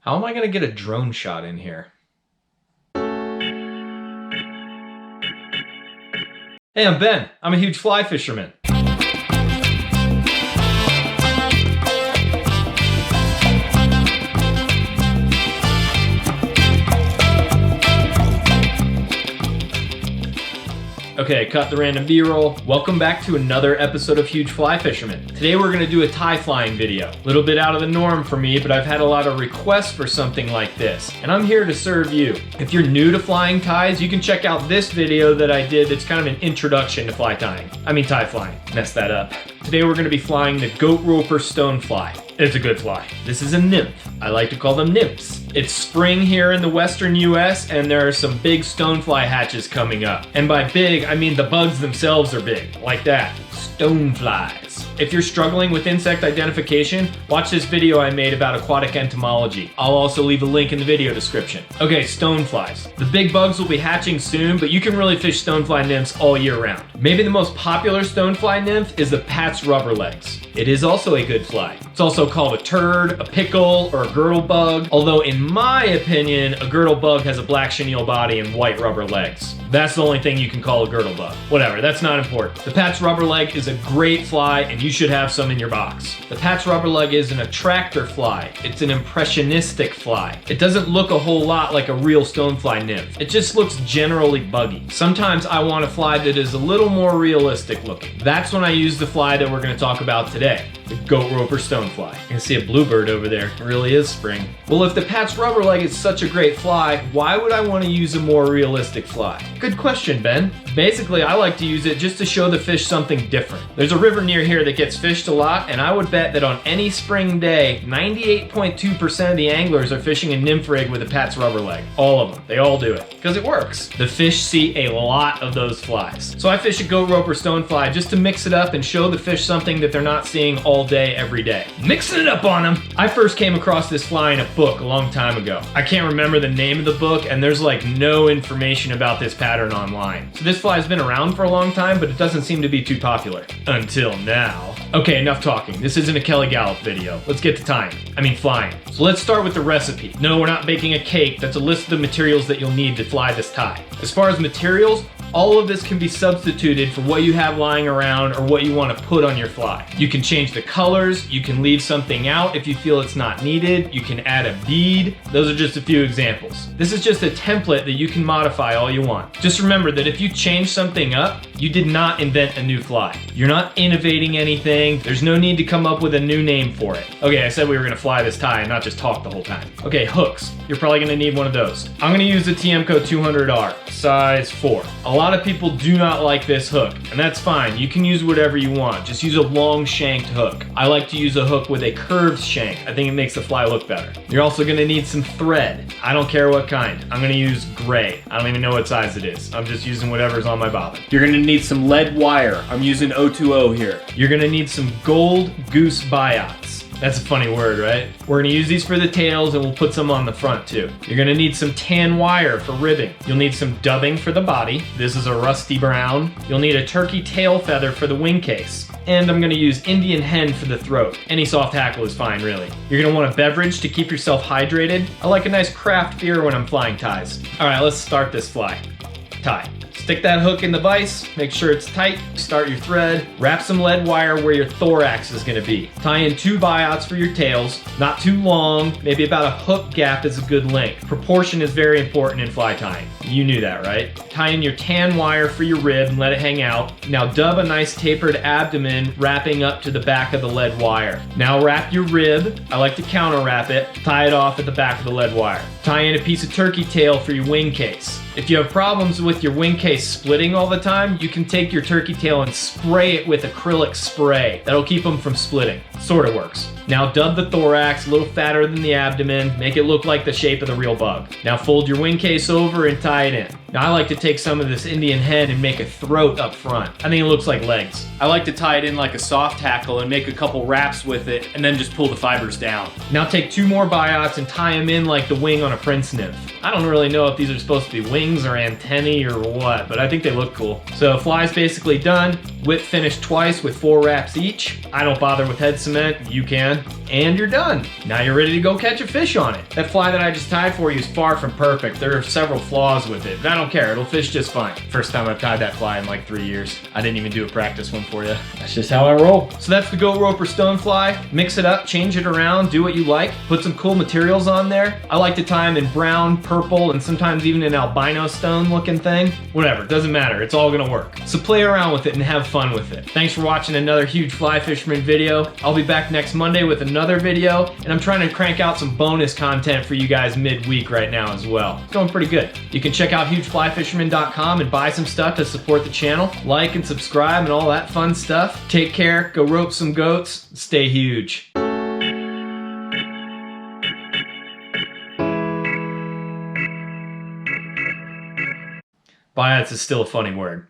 How am I gonna get a drone shot in here? Hey, I'm Ben. I'm a huge fly fisherman. Okay, cut the random B-roll. Welcome back to another episode of Huge Fly Fisherman. Today we're gonna do a tie flying video. A little bit out of the norm for me, but I've had a lot of requests for something like this, and I'm here to serve you. If you're new to flying ties, you can check out this video that I did that's kind of an introduction to fly tying. I mean tie flying, messed that up. Today we're gonna be flying the goat roper stonefly. It's a good fly. This is a nymph. I like to call them nymphs. It's spring here in the western US and there are some big stonefly hatches coming up. And by big, I mean the bugs themselves are big, like that. Stoneflies. If you're struggling with insect identification, watch this video I made about aquatic entomology. I'll also leave a link in the video description. Okay, stoneflies. The big bugs will be hatching soon, but you can really fish stonefly nymphs all year round. Maybe the most popular stonefly nymph is the Pat's rubber legs. It is also a good fly. It's also called a turd, a pickle, or a girdle bug, although in my opinion, a girdle bug has a black chenille body and white rubber legs. That's the only thing you can call a girdle bug. Whatever, that's not important. The Pat's rubber leg is a great fly and you should have some in your box. The Pat's rubber leg is an attractor fly. It's an impressionistic fly. It doesn't look a whole lot like a real stonefly nymph. It just looks generally buggy. Sometimes I want a fly that is a little more realistic looking. That's when I use the fly that we're gonna talk about today. The goat roper stonefly. You can see a bluebird over there. It really is spring. Well, if the Pat's rubber leg is such a great fly, why would I want to use a more realistic fly? Good question, Ben. Basically, I like to use it just to show the fish something different. There's a river near here that gets fished a lot, and I would bet that on any spring day, 98.2% of the anglers are fishing a nymph rig with a Pat's rubber leg. All of them. They all do it. Because it works. The fish see a lot of those flies. So I fish a goat roper stonefly just to mix it up and show the fish something that they're not seeing all day, every day. Mixing it up on them. I first came across this fly in a book a long time ago. I can't remember the name of the book, and there's like no information about this pattern online. So this fly's been around for a long time, but it doesn't seem to be too popular. Until now. Okay, enough talking. This isn't a Kelly Gallup video. Let's get to tying. I mean flying. So let's start with the recipe. No, we're not baking a cake. That's a list of the materials that you'll need to fly this tie. As far as materials, all of this can be substituted for what you have lying around or what you want to put on your fly. You can change the colors, you can leave something out if you feel it's not needed, you can add a bead. Those are just a few examples. This is just a template that you can modify all you want. Just remember that if you change something up, you did not invent a new fly. You're not innovating anything. There's no need to come up with a new name for it. Okay, I said we were gonna fly this tie and not just talk the whole time. Okay, hooks. You're probably gonna need one of those. I'm gonna use the Tiemco 200R, size 4. A lot of people do not like this hook, and that's fine. You can use whatever you want. Just use a long shanked hook. I like to use a hook with a curved shank. I think it makes the fly look better. You're also gonna need some thread. I don't care what kind. I'm gonna use gray. I don't even know what size it is. I'm just using whatever's on my bobbin. You're gonna need some lead wire. I'm using 020 here. You're gonna need some gold goose biots. That's a funny word, right? We're gonna use these for the tails and we'll put some on the front too. You're gonna need some tan wire for ribbing. You'll need some dubbing for the body. This is a rusty brown. You'll need a turkey tail feather for the wing case. And I'm gonna use Indian hen for the throat. Any soft hackle is fine, really. You're gonna want a beverage to keep yourself hydrated. I like a nice craft beer when I'm flying ties. All right, let's start this fly. Tie. Stick that hook in the vise, make sure it's tight, start your thread, wrap some lead wire where your thorax is gonna be. Tie in 2 biots for your tails, not too long, maybe about a hook gap is a good length. Proportion is very important in fly tying. You knew that, right? Tie in your tan wire for your rib and let it hang out. Now dub a nice tapered abdomen wrapping up to the back of the lead wire. Now wrap your rib, I like to counter wrap it, tie it off at the back of the lead wire. Tie in a piece of turkey tail for your wing case. If you have problems with your wing case splitting all the time, you can take your turkey tail and spray it with acrylic spray. That'll keep them from splitting. Sort of works. Now dub the thorax, a little fatter than the abdomen, make it look like the shape of the real bug. Now fold your wing case over and tie it in. Now I like to take some of this Indian hen and make a throat up front. I think it looks like legs. I like to tie it in like a soft tackle and make a couple wraps with it and then just pull the fibers down. Now take 2 more biots and tie them in like the wing on a prince nymph. I don't really know if these are supposed to be wings or antennae or what, but I think they look cool. So fly's basically done. Whip finished twice with 4 wraps each. I don't bother with head cement, you can. and you're done. Now you're ready to go catch a fish on it. That fly that I just tied for you is far from perfect. There are several flaws with it, but I don't care. It'll fish just fine. First time I've tied that fly in like 3 years. I didn't even do a practice one for you. That's just how I roll. So that's the Go Roper Stonefly. Mix it up, change it around, do what you like. Put some cool materials on there. I like to tie them in brown, purple, and sometimes even an albino stone looking thing. Whatever, doesn't matter. It's all gonna work. So play around with it and have fun with it. Thanks for watching another Huge Fly Fisherman video. I'll be back next Monday with another video, and I'm trying to crank out some bonus content for you guys midweek right now as well. It's going pretty good. You can check out hugeflyfisherman.com and buy some stuff to support the channel. Like and subscribe and all that fun stuff. Take care, go rope some goats, stay huge. Bias is still a funny word.